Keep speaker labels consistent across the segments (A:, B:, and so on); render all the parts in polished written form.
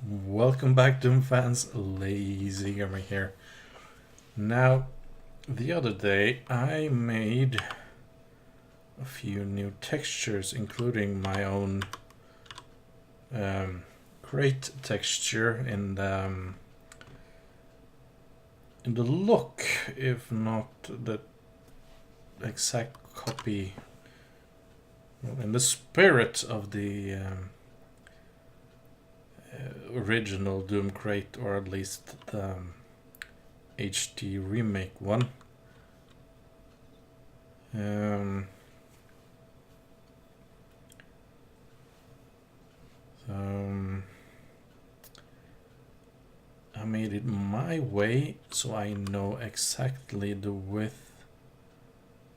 A: Welcome back, Doom fans. Lazygamer here. Now, the other day I made a few new textures, including my own crate texture in the look, if not the exact copy, in the spirit of the original Doom crate, or at least the HD remake one. I made it my way, so I know exactly the width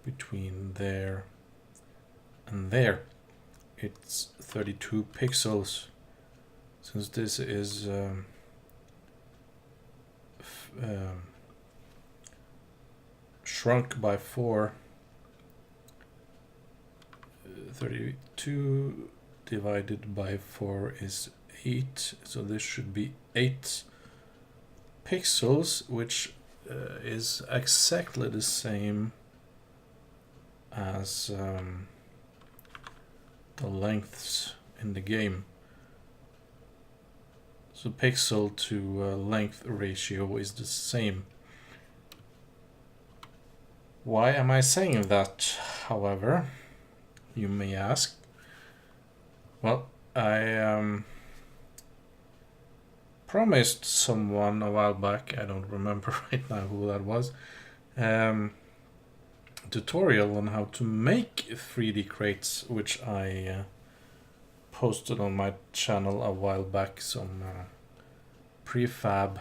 A: between there and there. It's 32 pixels. Since this is shrunk by 4, 32 divided by 4 is 8, so this should be 8 pixels, which is exactly the same as the lengths in the game. So pixel to length ratio is the same. Why am I saying that, however, you may ask? Well, I promised someone a while back, I don't remember right now who that was, tutorial on how to make 3D crates, which I posted on my channel a while back, some prefab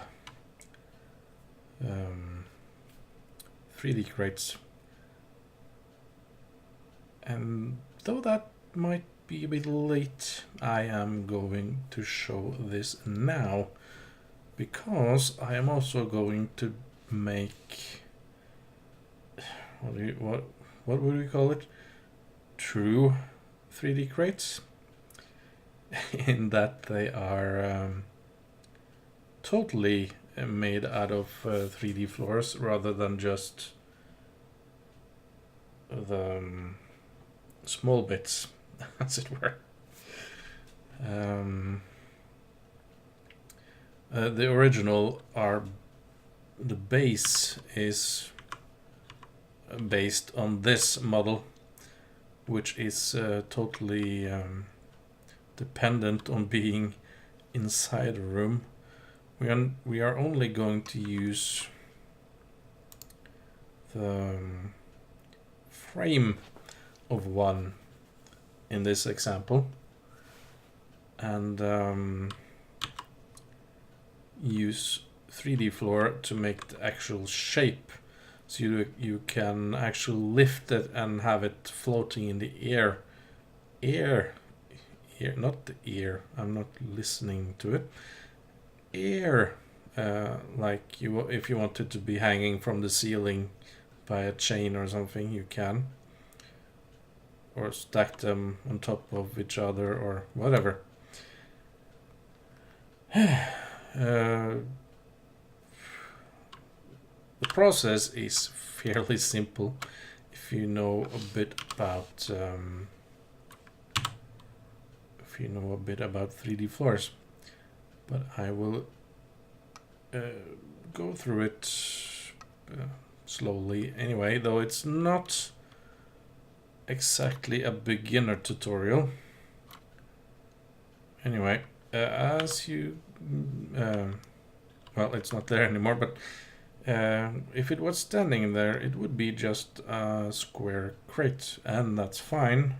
A: 3D crates. And though that might be a bit late, I am going to show this now, because I am also going to make what would we call it? True 3D crates, in that they are totally made out of 3D floors rather than just the small bits, as it were. The original the base is based on this model, which is totally dependent on being inside a room. We are only going to use the frame of one in this example, and use 3D floor to make the actual shape, so you can actually lift it and have it floating in the air, not the ear, I'm not listening to it, air, like if you wanted to be hanging from the ceiling by a chain or something, you can, or stack them on top of each other or whatever. The process is fairly simple if you know a bit about 3D floors, but I will go through it slowly anyway, though it's not exactly a beginner tutorial. Anyway, as you well, it's not there anymore, but if it was standing there, it would be just a square crate, and that's fine.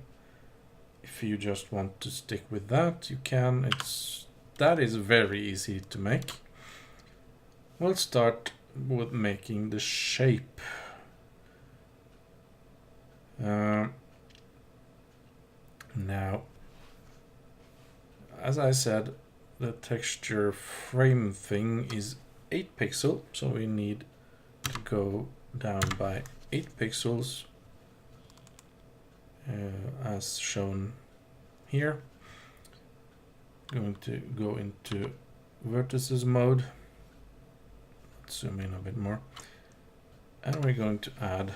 A: If you just want to stick with that, you can. That is very easy to make. We'll start with making the shape. Now, as I said, the texture frame thing is 8 pixels, so we need to go down by 8 pixels as shown here. Going to go into vertices mode. Let's zoom in a bit more. And we're going to add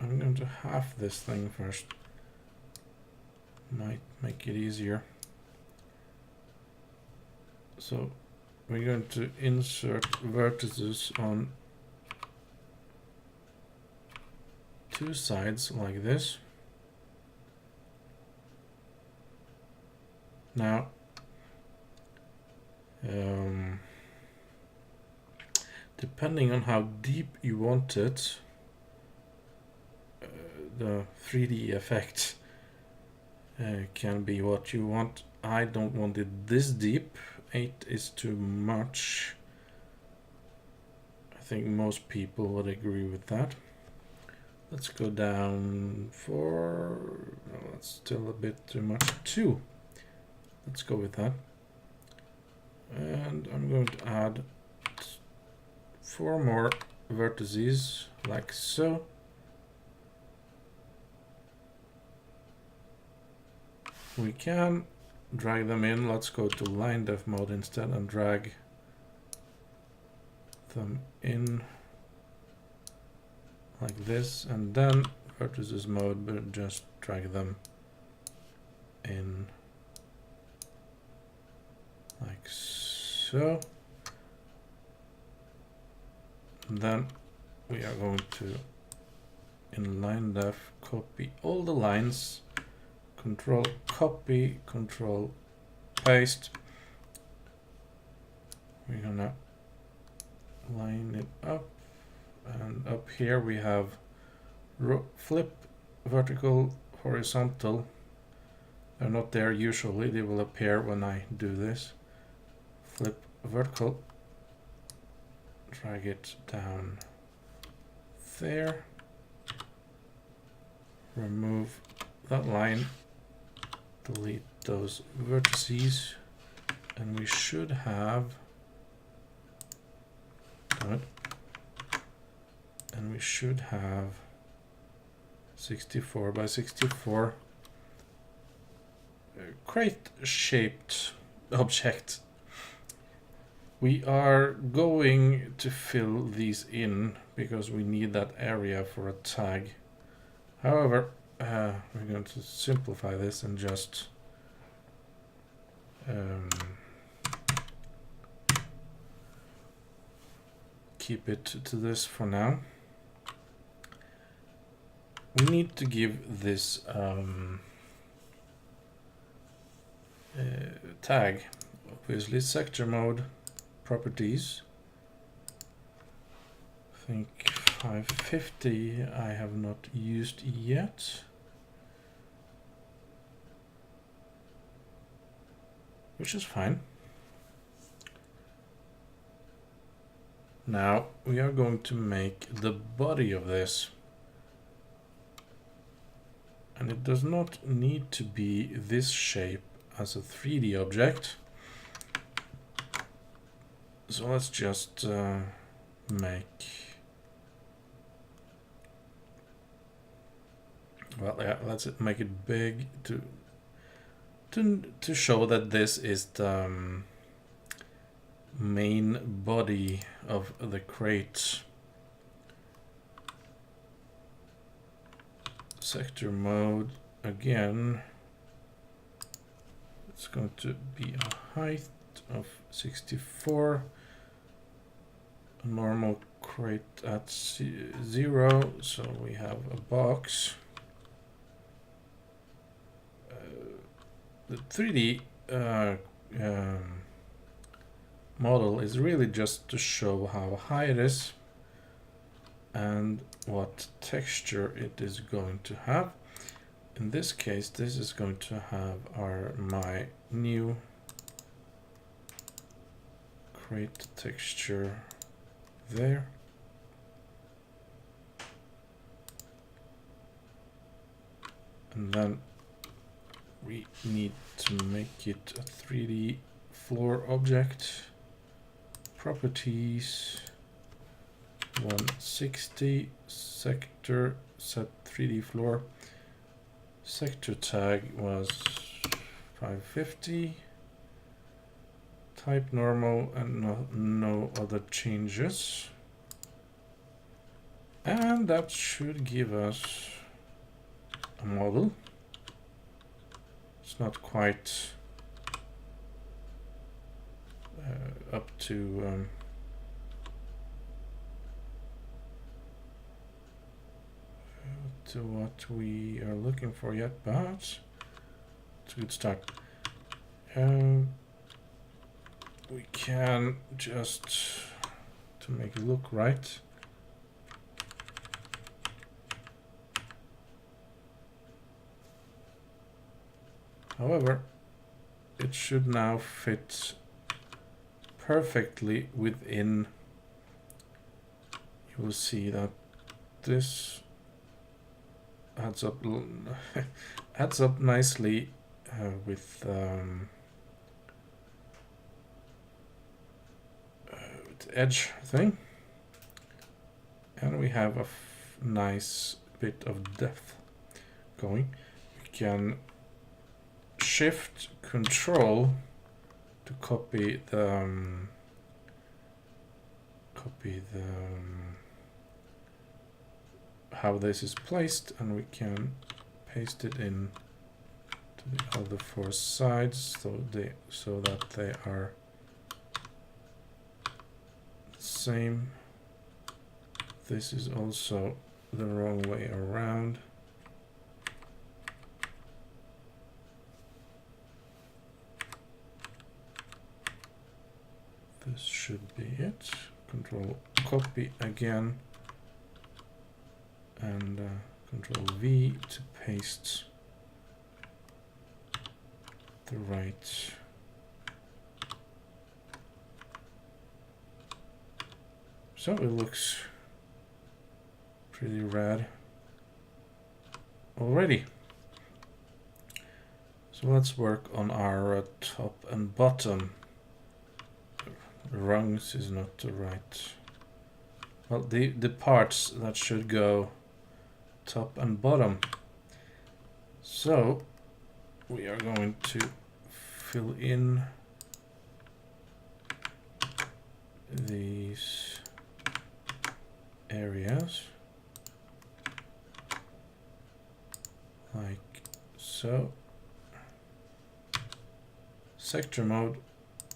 A: I'm going to half this thing first. Might make it easier. So we're going to insert vertices on two sides like this. Now, depending on how deep you want it, the 3D effect can be what you want. I don't want it this deep. 8 is too much. I think most people would agree with that. Let's go down 4. No, that's still a bit too much. 2. Let's go with that. And I'm going to add 4 more vertices like so. We can drag them in. Let's go to line def mode instead and drag them in like this, and then vertices mode, but just drag them in like so. And then we are going to, in line def, copy all the lines, control copy, control paste. We're gonna line it up, and up here we have flip, vertical, horizontal. They're not there usually, they will appear when I do this. Flip vertical, drag it down there, remove that line, delete those vertices, and we should have and we should have 64 by 64 crate shaped object. We are going to fill these in because we need that area for a tag. However, we're going to simplify this and just keep it to this for now. We need to give this tag, obviously, sector mode, properties. I think 550 I have not used yet. Which is fine. Now we are going to make the body of this. And it does not need to be this shape as a 3D object. So let's just make, well, yeah, let's make it big to show that this is the main body of the crate. Sector mode again. It's going to be a height of 64. A normal crate at 0, so we have a box. The 3D model is really just to show how high it is and what texture it is going to have. In this case, this is going to have my new crate texture there. And then we need to make it a 3D floor object. Properties, 160, sector set 3D floor. Sector tag was 550. Type normal and no other changes. And that should give us a model. It's not quite up to what we are looking for yet, but it's a good start. We can just, to make it look right, however, it should now fit perfectly within. You will see that this adds up adds up nicely with edge thing, and we have a nice bit of depth going. We can shift control to copy the how this is placed, and we can paste it in to the other four sides so that they are the same. This is also the wrong way around. This should be it. Control copy again, and Control V to paste the right. So it looks pretty rad already. So let's work on our top and bottom. Rungs is not the right. Well, the parts that should go top and bottom. So we are going to fill in these areas like so. Sector mode,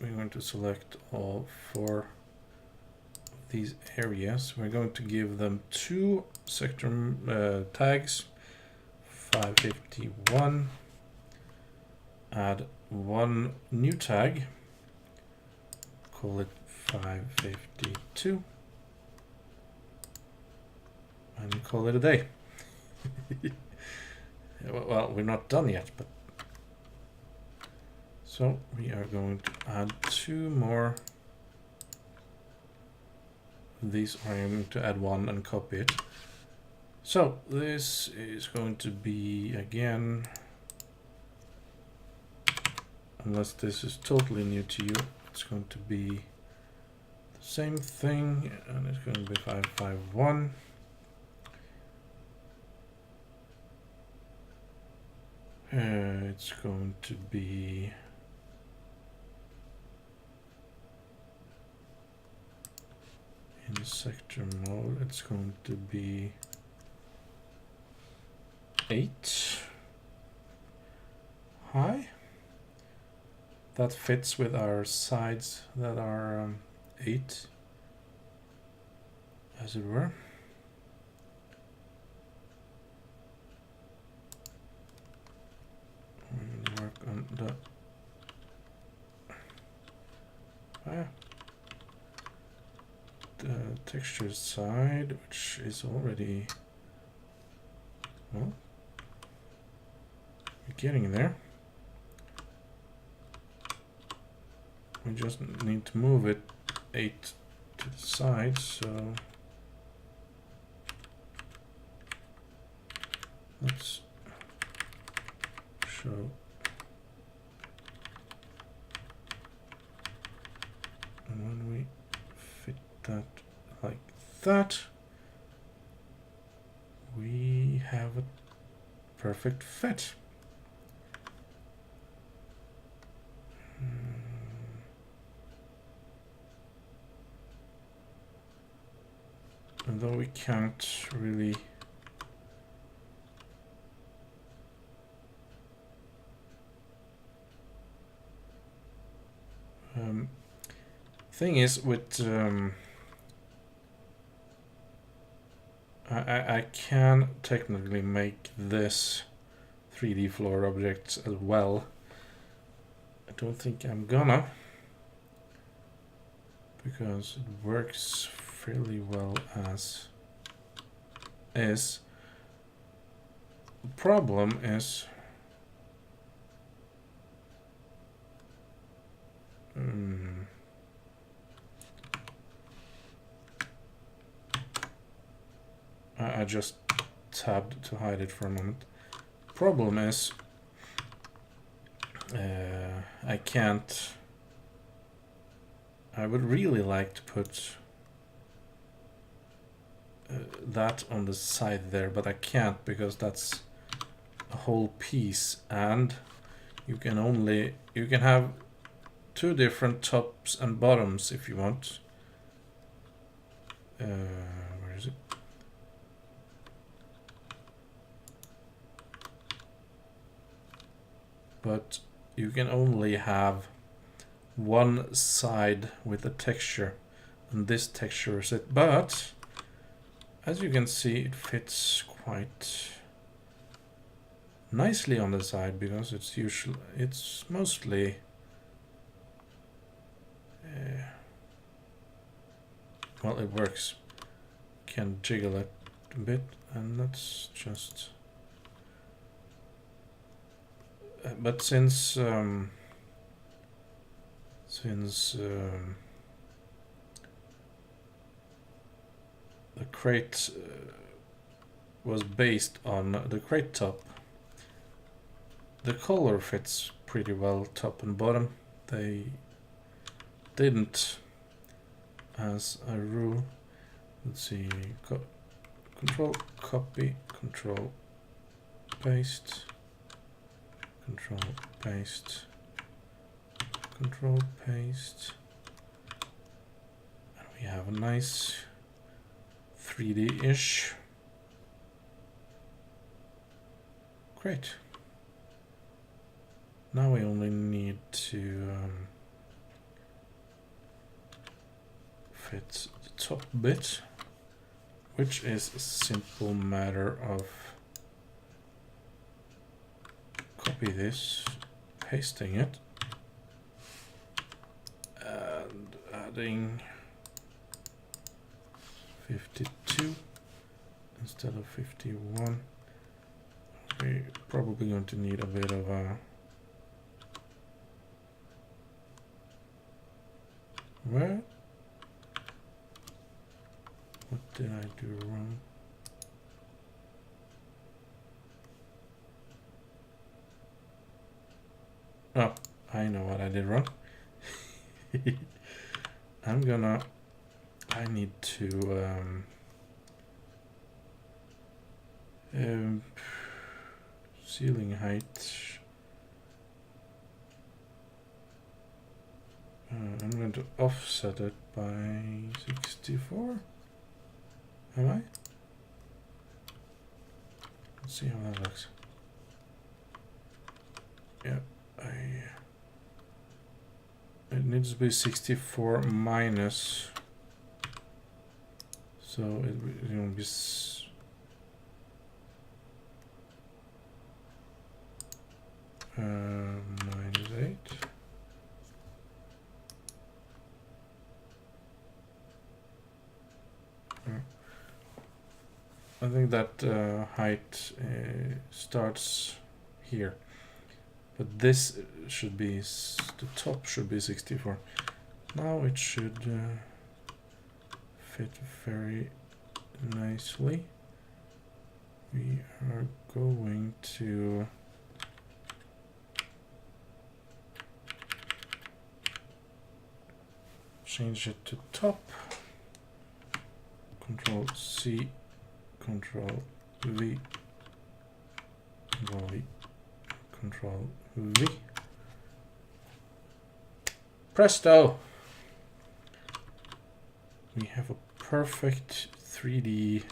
A: we're going to select all four of these areas. We're going to give them two sector tags, 551, add one new tag, call it 552, and call it a day. Well, we're not done yet, but so we are going to add two more. These are going to add one and copy it. So this is going to be, again, unless this is totally new to you, it's going to be the same thing, and it's going to be 551. It's going to be in sector mode, it's going to be 8 high. That fits with our sides that are 8, as it were. We'll work on the texture side, which is already, well, we're getting there. We just need to move it 8 to the side, so let's show. And when we fit that like that, we have a perfect fit. Although we can't really thing is with I can technically make this 3D floor objects as well. I don't think I'm gonna, because it works fairly well as is. The problem is I just tabbed to hide it for a moment. Problem is I can't. I would really like to put that on the side there, but I can't because that's a whole piece, and you can have two different tops and bottoms if you want. Where is it? But you can only have one side with a texture, and this texture is it. But as you can see, it fits quite nicely on the side because it's mostly well, it works. Can jiggle it a bit, and that's just but since the crate was based on the crate top, the color fits pretty well top and bottom. They didn't as a rule. Let's see, control copy, control paste, control paste, control paste, and we have a nice 3D-ish crate. Now we only need to fit the top bit, which is a simple matter of copy this, pasting it, and adding 52 instead of 51. We're probably going to need a bit of a what did I do wrong? Oh, I know what I did wrong. I need to ceiling height. I'm going to offset it by 64. Am I? Let's see how that looks. Yeah, it needs to be 64 minus, so it will be -8. I think that height starts here, but this should be, the top should be 64. Now it should fit very nicely. We are going to change it to top. Control C, Control V, Control V, Control V. Presto! We have a perfect 3D-ish,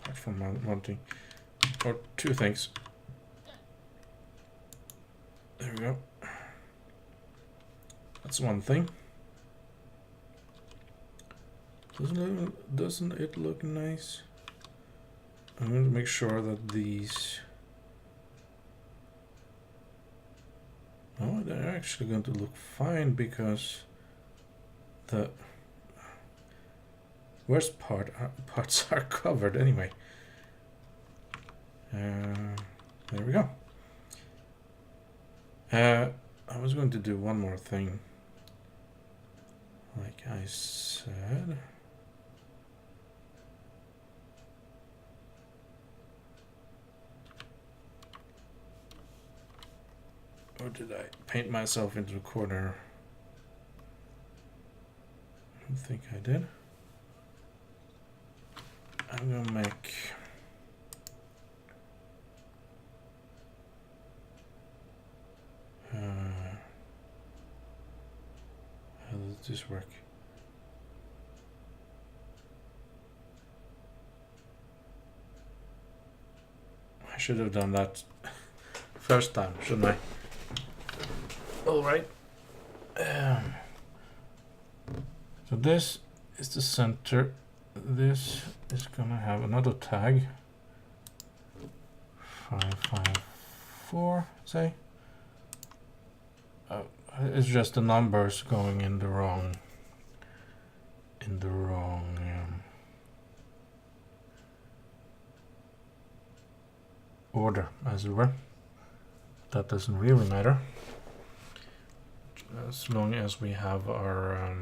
A: apart from mounting, or two things. There we go. That's one thing. Doesn't it look nice? I'm going to make sure that these... Oh, they're actually going to look fine because the worst parts are covered anyway. There we go. I was going to do one more thing. Like I said. Or did I paint myself into a corner? I don't think I did. I'm gonna make... how does this work? I should have done that first time, shouldn't I? All right. So this is the center. This is gonna have another tag. 554, say. It's just the numbers going in the wrong. Order, as it were. That doesn't really matter. As long as we have our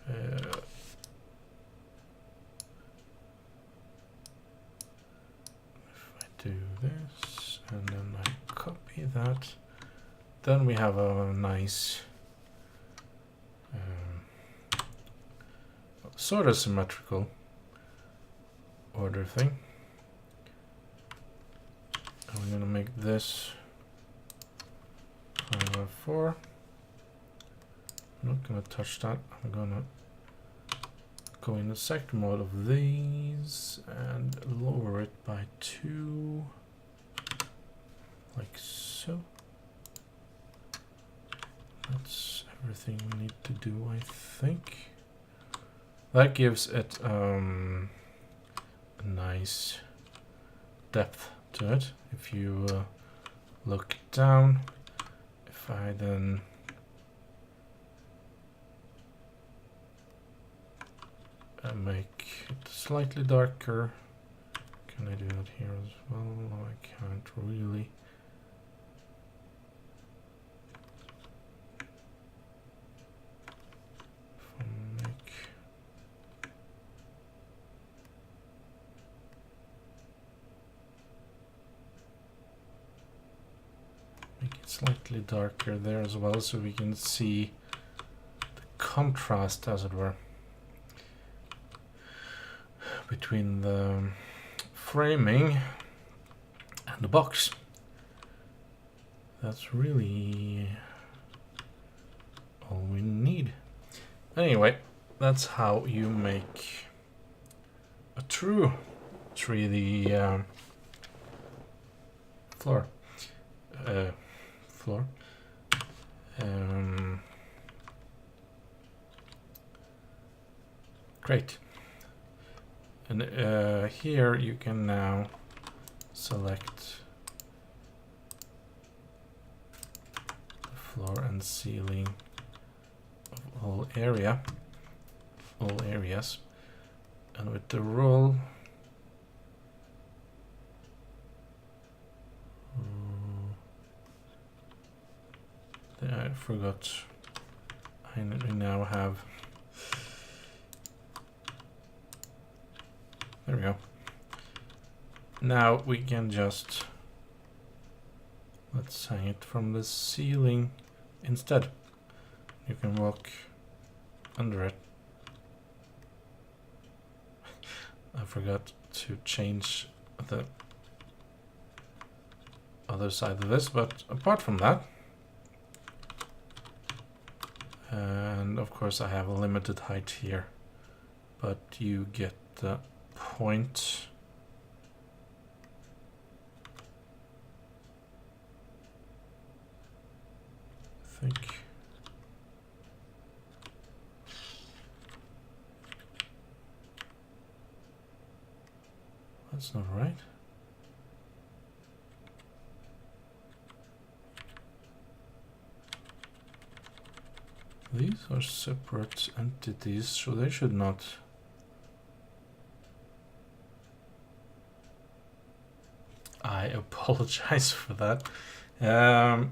A: if I do this and then I copy that, then we have a nice sort of symmetrical order thing. I'm going to make this 504. I'm not going to touch that. I'm going to go in the sector mode of these and lower it by 2, like so. That's everything we need to do, I think. That gives it a nice depth to it. If you look down, if I then make it slightly darker, can I do that here as well? No, I can't really. If I make it slightly darker there as well, so we can see the contrast, as it were, between the framing and the box. That's really all we need. Anyway, that's how you make a true 3D floor. Great. And here you can now select the floor and ceiling of all areas, and with the roll I forgot. We now have. There we go. Now we can just Let's hang it from the ceiling instead. You can walk under it. I forgot to change the other side of this, but apart from that, and of course I have a limited height here, but you get the point. I think that's not right. These are separate entities, so they should not. I apologize for that. There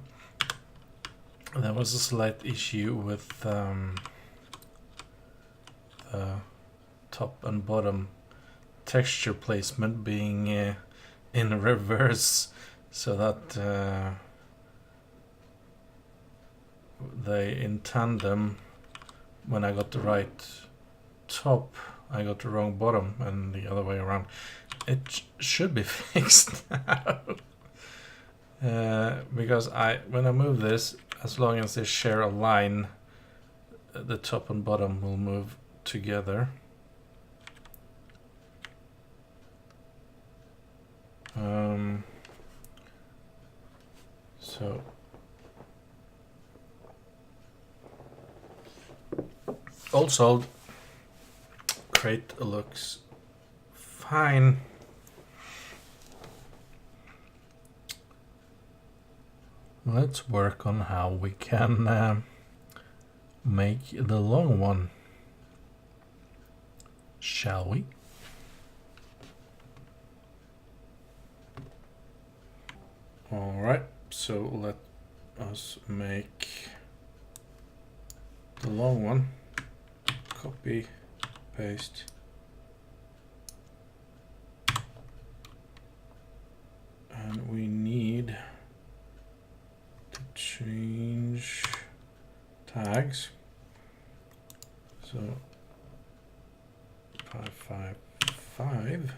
A: was a slight issue with the top and bottom texture placement being in reverse, so that they in tandem. When I got the right top, I got the wrong bottom, and the other way around. It should be fixed now. Because when I move this, as long as they share a line, the top and bottom will move together. So all solved. Crate looks fine. Let's work on how we can make the long one, shall we? All right, so let us make the long one. Copy, paste. And we need to change tags. So 555.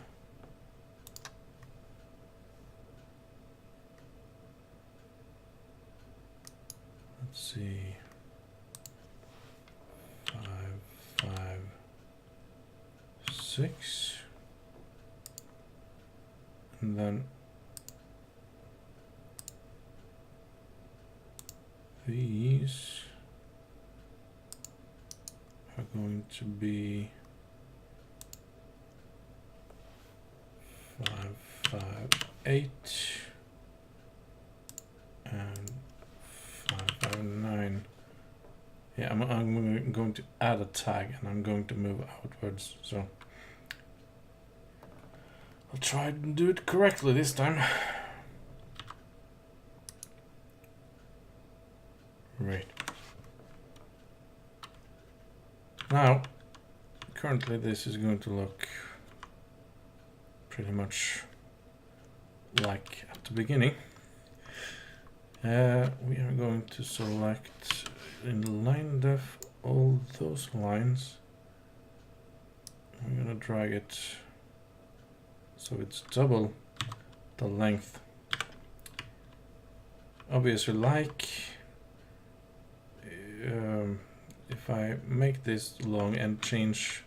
A: Let's see. 556. And then these are going to be 558 and 559. Yeah, I'm going to add a tag and I'm going to move outwards, so I'll try and do it correctly this time. Right. Now, currently this is going to look pretty much like at the beginning. We are going to select in line def all those lines. I'm going to drag it so it's double the length. Obviously, like if I make this long and change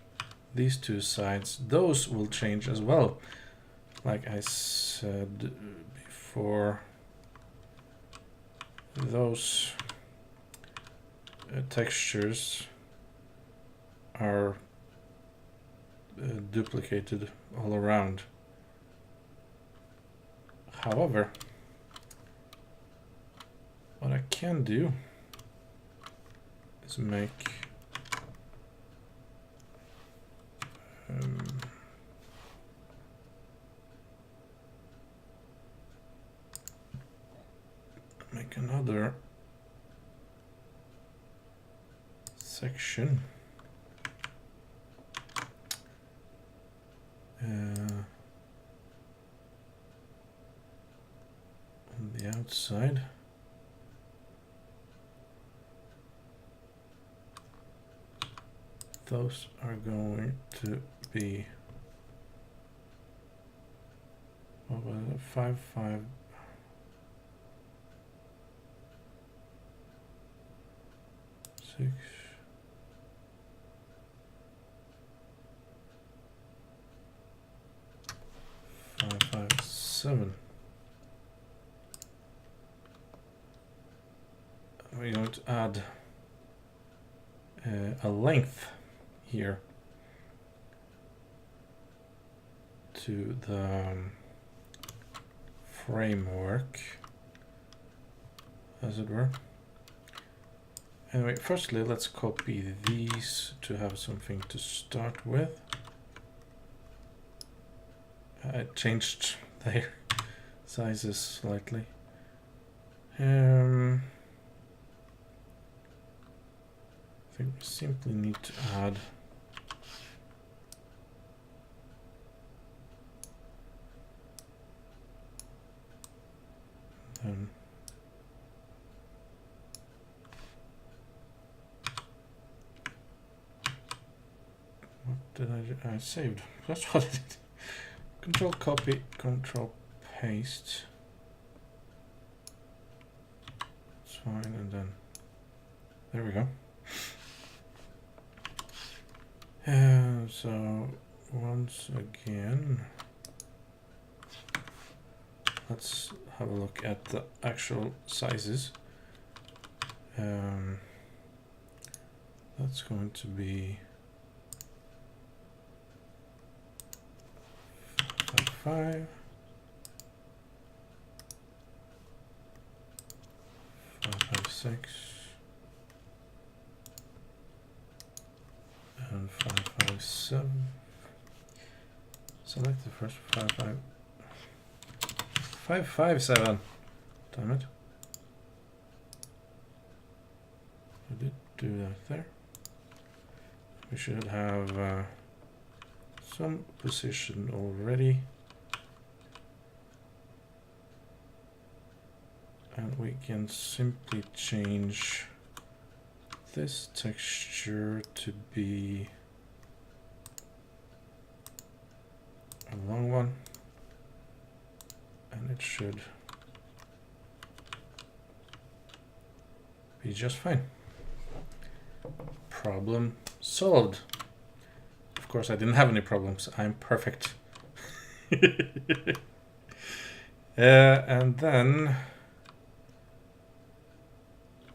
A: these two sides, those will change as well. Like I said before, those textures are duplicated all around. However, what I can do is make another section on the outside. outside. Those are going to be 5, 5, 6. 5, 5, 7. We're going to add a length here to the framework, as it were. Anyway, firstly, let's copy these to have something to start with. I changed their sizes slightly. I think we simply need to add what did I do? I saved. That's what I did. Control copy, control paste. It's fine, and then there we go. So once again, let's have a look at the actual sizes. That's going to be 5, 5, 6, and 5, 5, 7. Select the first 5, 5, 5, 5, 7. Damn it! I did do that there. We should have some position already. And we can simply change this texture to be a long one, and it should be just fine. Problem solved. Of course, I didn't have any problems. I'm perfect. And then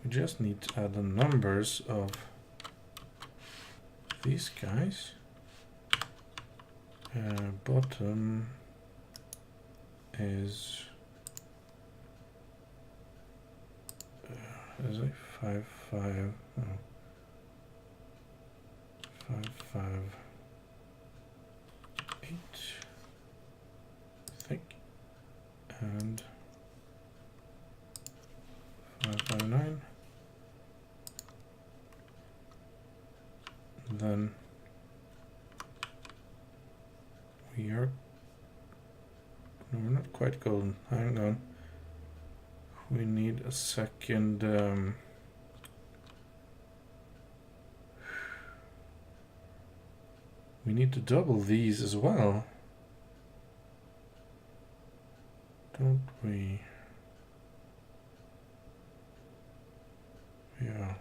A: we just need to add the numbers of these guys. Bottom is it 5, 5, oh, 5, 5, 8, I think, and 5, 5, 9. Then we are, no, we're not quite golden. Hang on. We need a second. We need to double these as well, don't we? Yeah.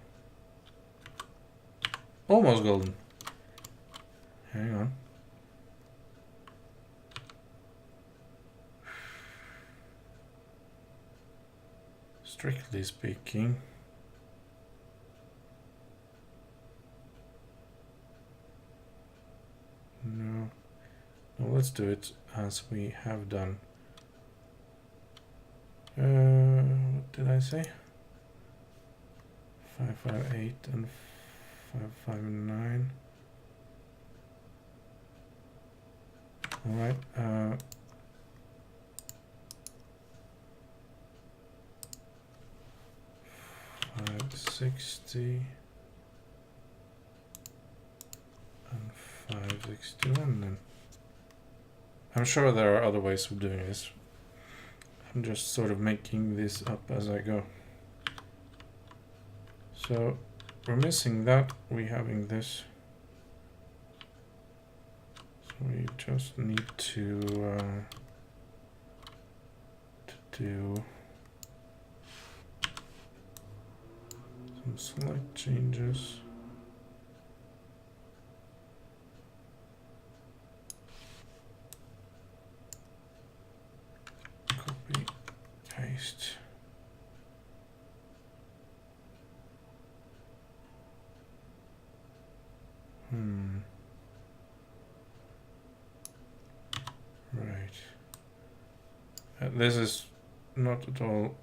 A: Almost golden. Hang on. Strictly speaking, no, let's do it as we have done. What did I say? 5, 5, 8 and 5, 5, 9. All right. 560 and 561 then. I'm sure there are other ways of doing this. I'm just sort of making this up as I go. So we're missing that, we're having this. So we just need to do some slight changes. Copy, paste. Right. This is not at all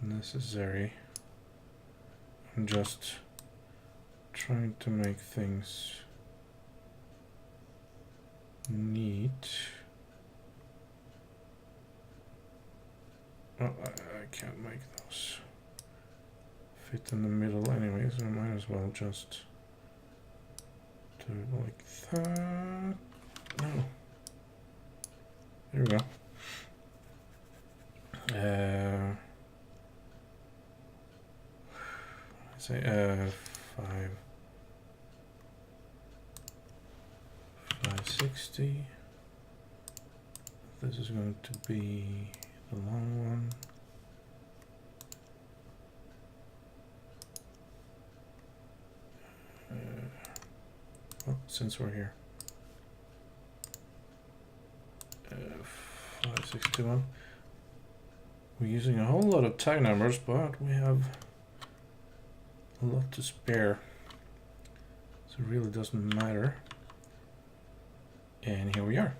A: necessary. I'm just trying to make things neat. Oh, I can't make those fit in the middle anyway, so I might as well just do it like that. No. There we go. Say 560. This is going to be the long one. Oh, since we're here. 5621. We're using a whole lot of tag numbers, but we have a lot to spare, so it really doesn't matter. And here we are.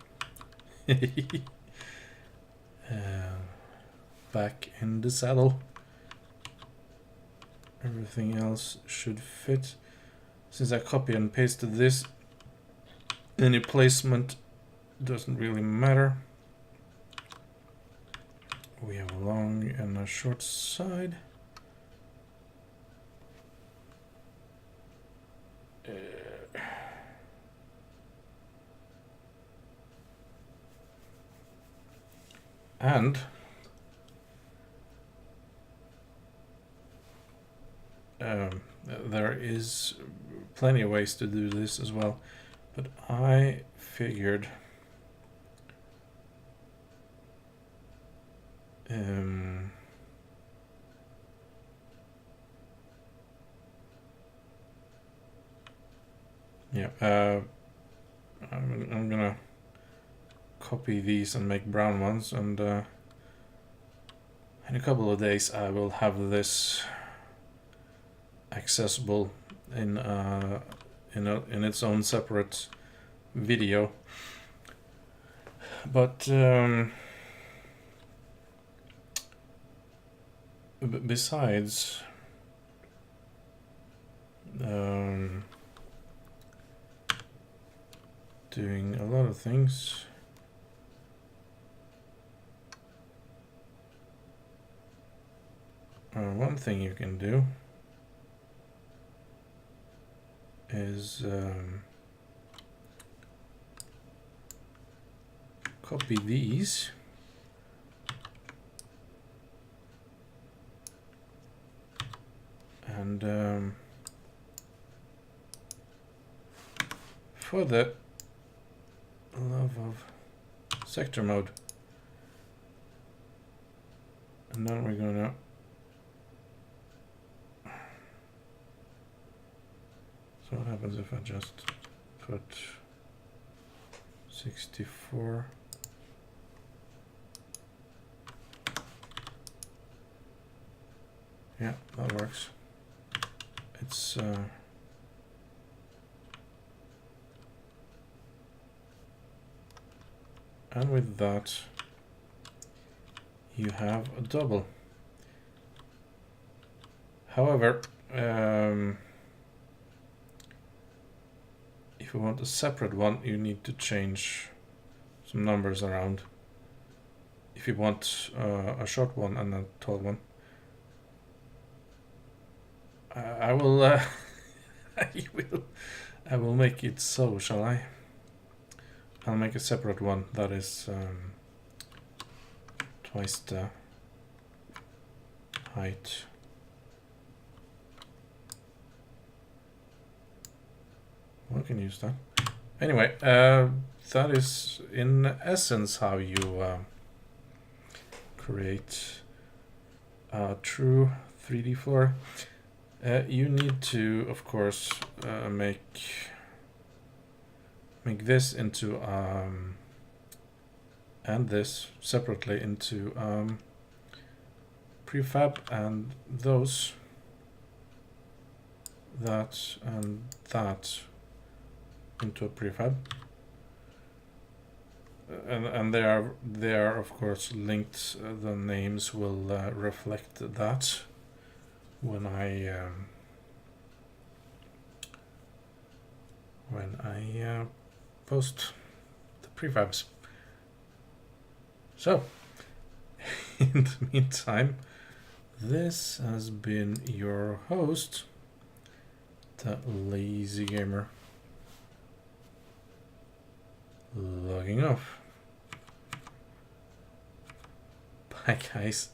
A: Back in the saddle. Everything else should fit. Since I copy and pasted this, any placement doesn't really matter. We have a long and a short side. And there is plenty of ways to do this as well, but I figured I'm gonna copy these and make brown ones, and in a couple of days I will have this accessible in its own separate video. But besides doing a lot of things, one thing you can do is copy these and for the love of sector mode, and then we're gonna so what happens if I just put 64? Yeah, that works. It's and with that you have a double. However, if you want a separate one, you need to change some numbers around. If you want a short one and a tall one, I will I will make it so, shall I? I'll make a separate one that is twice the height. We can use that. Anyway, that is in essence how you create a true 3D floor. You need to, of course, make this into and this separately into prefab, and those, that and that into a prefab, and they are of course linked. The names will reflect that when I post the prefabs. So in the meantime, this has been your host, the Lazygamer, logging off. Bye guys.